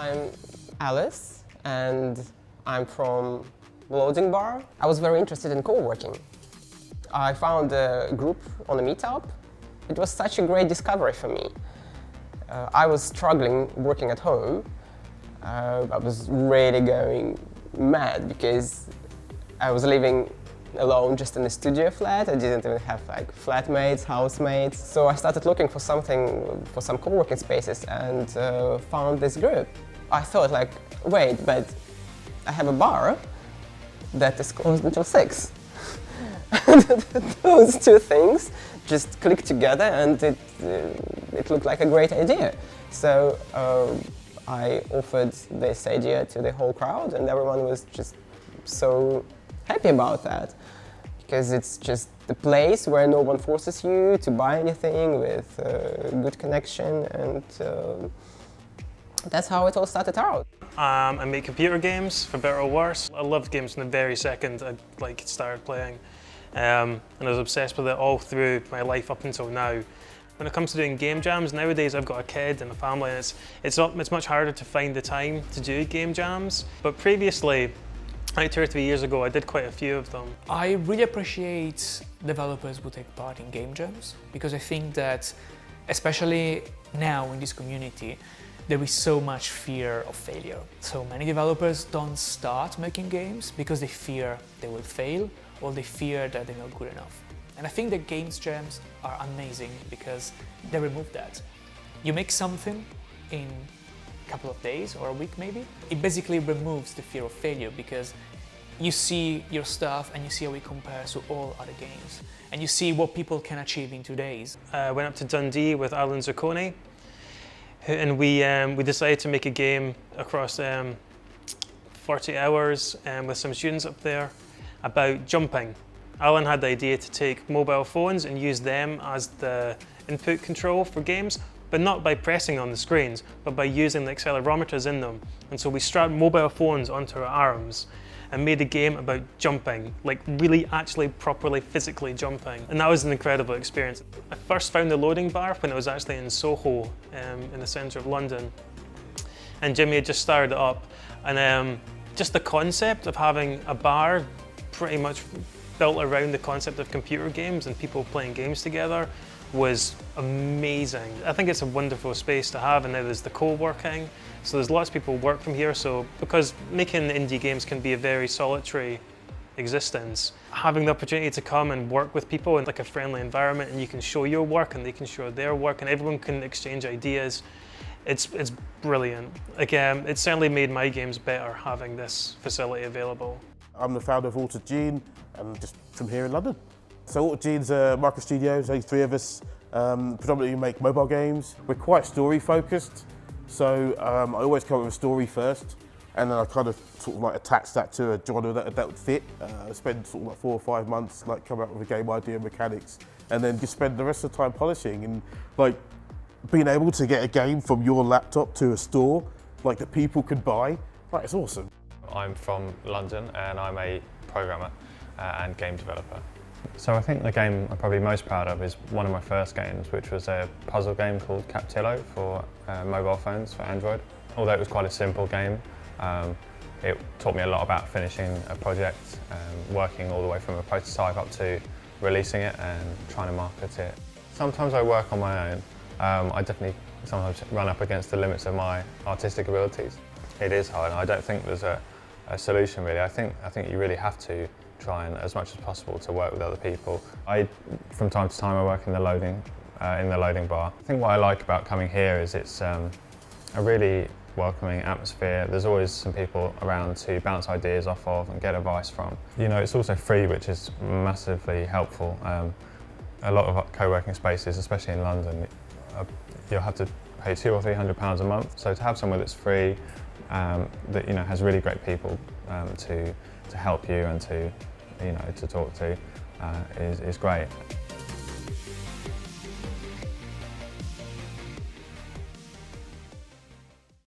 I'm Alice and I'm from Loading Bar. I was very interested in co-working. I found a group on a meetup. It was such a great discovery for me. I was struggling working at home. I was really going mad because I was living alone just in a studio flat. I didn't even have like flatmates, housemates. So I started looking for some co-working spaces and found this group. I thought like, wait, but I have a bar that is closed until 6. Those two things just clicked together and it looked like a great idea. So I offered this idea to the whole crowd and everyone was just so happy about that. Because it's just the place where no one forces you to buy anything with good connection, and that's how it all started out. I make computer games, for better or worse. I loved games from the very second I started playing, and I was obsessed with it all through my life up until now. When it comes to doing game jams, nowadays I've got a kid and a family, and it's much harder to find the time to do game jams. But previously, like 2 or 3 years ago, I did quite a few of them. I really appreciate developers who take part in game jams because I think that, especially now in this community, there is so much fear of failure. So many developers don't start making games because they fear they will fail or they fear that they're not good enough. And I think that games jams are amazing because they remove that. You make something in couple of days or a week maybe. It basically removes the fear of failure because you see your stuff and you see how it compares to all other games and you see what people can achieve in 2 days. I went up to Dundee with Alan Zucconi and we decided to make a game across 40 hours with some students up there about jumping. Alan had the idea to take mobile phones and use them as the input control for games, but not by pressing on the screens, but by using the accelerometers in them. And so we strapped mobile phones onto our arms and made a game about jumping, like really actually properly physically jumping. And that was an incredible experience. I first found the Loading Bar when I was actually in Soho, in the centre of London. And Jimmy had just started it up. And just the concept of having a bar pretty much built around the concept of computer games and people playing games together was amazing. I think it's a wonderful space to have, and now there's the co-working. So there's lots of people who work from here, so because making indie games can be a very solitary existence, having the opportunity to come and work with people in like a friendly environment and you can show your work and they can show their work and everyone can exchange ideas, it's brilliant. Like, it's certainly made my games better having this facility available. I'm the founder of AutoGene and just from here in London. So AutoGene's a micro studio, there's only 3 of us, predominantly make mobile games. We're quite story focused, so I always come up with a story first, and then I kind of sort of like attach that to a genre that would fit. I spend sort of like 4 or 5 months like coming up with a game idea and mechanics, and then just spend the rest of the time polishing and like being able to get a game from your laptop to a store like that people could buy. Like, it's awesome. I'm from London and I'm a programmer and game developer. So I think the game I'm probably most proud of is one of my first games, which was a puzzle game called Captillo for mobile phones for Android. Although it was quite a simple game, it taught me a lot about finishing a project, working all the way from a prototype up to releasing it and trying to market it. Sometimes I work on my own. I definitely sometimes run up against the limits of my artistic abilities. It is hard, and I don't think there's a solution really. I think you really have to try and, as much as possible, to work with other people. From time to time, I work in the loading bar. I think what I like about coming here is it's a really welcoming atmosphere. There's always some people around to bounce ideas off of and get advice from. You know, it's also free, which is massively helpful. A lot of co-working spaces, especially in London, you'll have to pay £200 or £300 a month. So to have somewhere that's free, that has really great people to help you and to talk to is great.